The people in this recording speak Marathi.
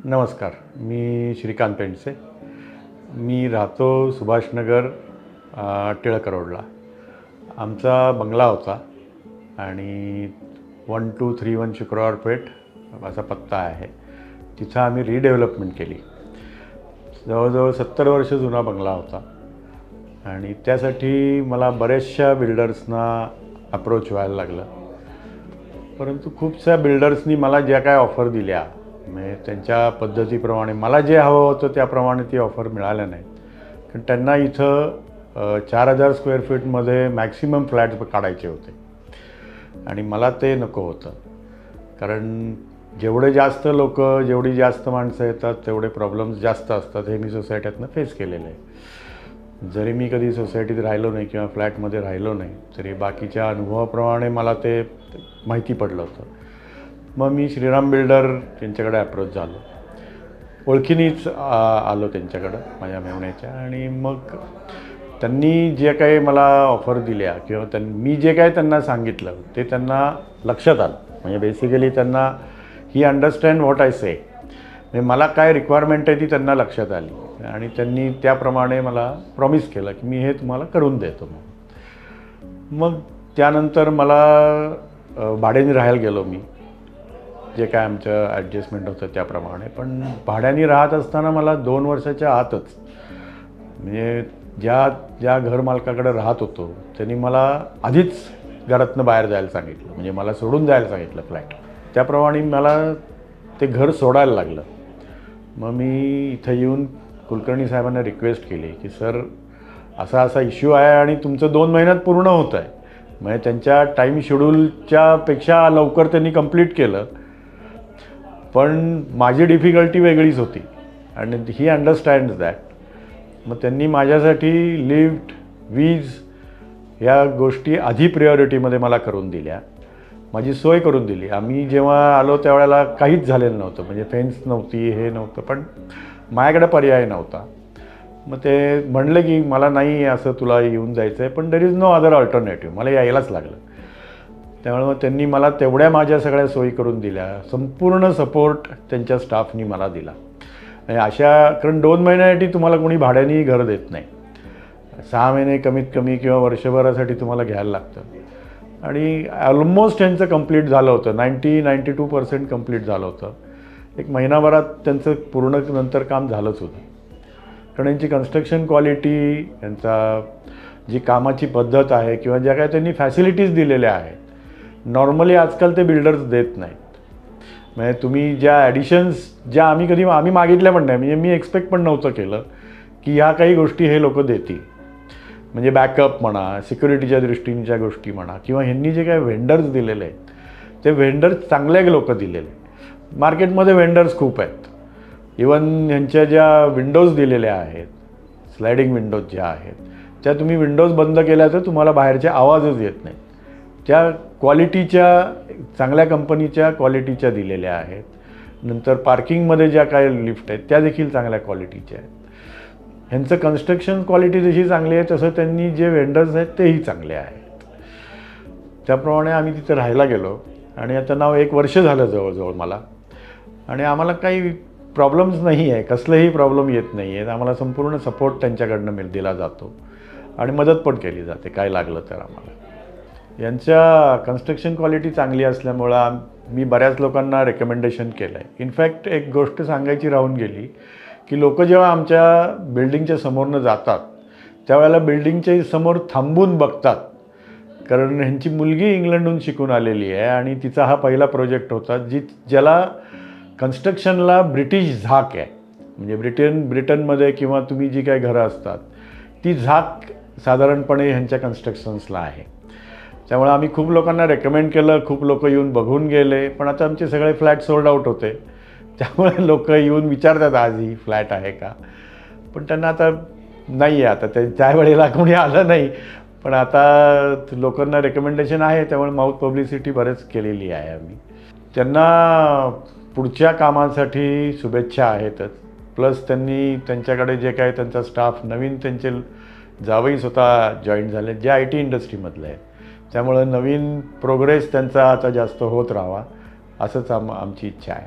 नमस्कार. मी श्रीकांत पेंडसे. मी राहतो सुभाषनगर टिळक रोडला. आमचा बंगला होता आणि 1231 शुक्रवार पेठ असा पत्ता आहे. तिथं आम्ही रिडेव्हलपमेंट केली. जवळजवळ 70 वर्ष जुना बंगला होता आणि त्यासाठी मला बऱ्याचशा बिल्डर्सना अप्रोच व्हायला लागलं. परंतु खूपशा बिल्डर्सनी मला ज्या काय ऑफर दिल्या, म्हणजे त्यांच्या पद्धतीप्रमाणे मला जे हवं होतं त्याप्रमाणे ती ऑफर मिळाल्या नाहीत. कारण त्यांना इथं 4000 स्क्वेअर फीटमध्ये मॅक्सिमम फ्लॅट्स काढायचे होते आणि मला ते नको होतं. कारण जेवढे जास्त लोक, जेवढी जास्त माणसं येतात तेवढे प्रॉब्लेम्स जास्त असतात. हे मी सोसायटीतनं फेस केलेलं आहे. जरी मी कधी सोसायटीत राहिलो नाही किंवा फ्लॅटमध्ये राहिलो नाही तरी बाकीच्या अनुभवाप्रमाणे मला ते माहिती पडलं होतं. मग मी श्रीराम बिल्डर यांच्याकडे अप्रोच झालो. ओळखीनीच आलो त्यांच्याकडं माझ्या मेवण्याच्या. आणि मग त्यांनी जे काही मला ऑफर दिल्या किंवा मी जे काही त्यांना सांगितलं ते त्यांना लक्षात आलं. म्हणजे बेसिकली त्यांना ही अंडरस्टँड व्हॉट आय से. म्हणजे मला काय रिक्वायरमेंट आहे ती त्यांना लक्षात आली आणि त्यांनी त्याप्रमाणे मला प्रॉमिस केलं की मी हे तुम्हाला करून देतो. मग त्यानंतर मला भाड्याने राहायला गेलो मी. जे काय आमचं ॲडजस्टमेंट होतं त्याप्रमाणे. पण भाड्याने राहत असताना मला 2 वर्षाच्या आतच, म्हणजे ज्या घरमालकाकडे राहत होतो त्यांनी मला आधीच घरातनं बाहेर जायला सांगितलं. म्हणजे मला सोडून जायला सांगितलं फ्लॅट. त्याप्रमाणे मला ते घर सोडायला लागलं. मग मी इथं येऊन कुलकर्णी साहेबांना रिक्वेस्ट केली की सर असा असा इश्यू आहे आणि तुमचं 2 महिन्यात पूर्ण होतं आहे. म्हणजे त्यांच्या टाईम शेड्यूलच्या पेक्षा लवकर त्यांनी कंप्लीट केलं. पण माझी डिफिकल्टी वेगळीच होती आणि ही अंडरस्टँड दॅट. मग त्यांनी माझ्यासाठी लिफ्ट, वीज या गोष्टी आधी प्रायोरिटीमध्ये मला करून दिल्या. माझी सोय करून दिली. आम्ही जेव्हा आलो त्यावेळेला काहीच झालेलं नव्हतं. म्हणजे फेन्स नव्हती, हे नव्हतं. पण माझ्याकडे पर्याय नव्हता. मग ते म्हणले की मला नाही असं तुला येऊन जायचं आहे, पण there is no other alternative. मला यायलाच लागलं. त्यामुळे मग त्यांनी मला तेवढ्या माझ्या सगळ्या सोयी करून दिल्या. संपूर्ण सपोर्ट त्यांच्या स्टाफनी मला दिला. अशा कारण 2 महिन्यासाठी तुम्हाला कोणी भाड्यानेही घर देत नाही. 6 महिने कमीत कमी किंवा वर्षभरासाठी तुम्हाला घ्यायला लागतं. आणि ऑलमोस्ट त्यांचं कंप्लीट झालं होतं. 92% कंप्लीट झालं होतं. 1 महिनाभरात त्यांचं पूर्ण नंतर काम झालंच होतं. कारण यांची कन्स्ट्रक्शन क्वालिटी, यांचा जी कामाची पद्धत आहे किंवा ज्या काय त्यांनी फॅसिलिटीज दिलेल्या आहेत, नॉर्मली आजकाल ते बिल्डर्स देत नाहीत. म्हणजे तुम्ही ज्या ॲडिशन्स ज्या आम्ही मागितल्या पण नाही. म्हणजे मी एक्सपेक्ट पण नव्हतं केलं की ह्या काही गोष्टी हे लोक देतील. म्हणजे बॅकअप म्हणा, सिक्युरिटीच्या दृष्टीच्या गोष्टी म्हणा, किंवा ह्यांनी जे काही व्हेंडर्स दिलेले आहेत ते व्हेंडर्स चांगले लोक दिलेले. मार्केटमध्ये व्हेंडर्स खूप आहेत. इवन ह्यांच्या ज्या विंडोज दिलेल्या आहेत, स्लायडिंग विंडोज ज्या आहेत, त्या तुम्ही विंडोज बंद केल्या तर तुम्हाला बाहेरचे आवाजच येत नाही. त्या क्वालिटीच्या, चांगल्या कंपनीच्या क्वालिटीच्या दिलेल्या आहेत. नंतर पार्किंगमध्ये ज्या काही लिफ्ट आहेत त्या देखील चांगल्या क्वालिटीच्या आहेत. ह्यांचं कन्स्ट्रक्शन क्वालिटी जशी चांगली आहे तसं त्यांनी जे वेंडर्स आहेत तेही चांगले आहेत. त्याप्रमाणे आम्ही तिथे राहायला गेलो आणि आता नाव 1 वर्ष झालं जवळजवळ मला. आणि आम्हाला काही प्रॉब्लेम्स नाही आहे. कसलेही प्रॉब्लेम येत नाही आहेत. आम्हाला संपूर्ण सपोर्ट त्यांच्याकडनं दिला जातो आणि मदत पण केली जाते काय लागलं तर आम्हाला. यांच्या कन्स्ट्रक्शन क्वालिटी चांगली असल्यामुळं मी बऱ्याच लोकांना रेकमेंडेशन केलं आहे. इनफॅक्ट एक गोष्ट सांगायची राहून गेली की लोक जेव्हा आमच्या बिल्डिंगच्या समोरनं जातात त्यावेळेला बिल्डिंगच्या समोर थांबून बघतात. कारण ह्यांची मुलगी इंग्लंडहून शिकून आलेली आहे आणि तिचा हा पहिला प्रोजेक्ट होता ज्याला कन्स्ट्रक्शनला ब्रिटिश झाक आहे. म्हणजे ब्रिटनमध्ये किंवा तुम्ही जी काही घरं असतात ती झाक साधारणपणे ह्यांच्या कन्स्ट्रक्शन्सला आहे. त्यामुळे आम्ही खूप लोकांना रेकमेंड केलं. खूप लोक येऊन बघून गेले. पण आता आमचे सगळे फ्लॅट सोल्ड आउट होते. त्यामुळे लोक येऊन विचारतात आजही फ्लॅट आहे का. पण त्यांना आता नाही आहे. आता त्यावेळेला कोणी आलं नाही. पण आता लोकांना रेकमेंडेशन आहे. त्यामुळे माउथ पब्लिसिटी बरेच केलेली आहे आम्ही. त्यांना पुढच्या कामासाठी शुभेच्छा आहेतच. प्लस त्यांनी त्यांच्याकडे जे काय त्यांचा स्टाफ नवीन त्यांचे जावई स्वतः जॉईन झाले जे IT इंडस्ट्रीमधले आहेत. त्यामुळे नवीन प्रोग्रेस त्यांचा आता जास्त होत राहावा असंच आमची इच्छा आहे.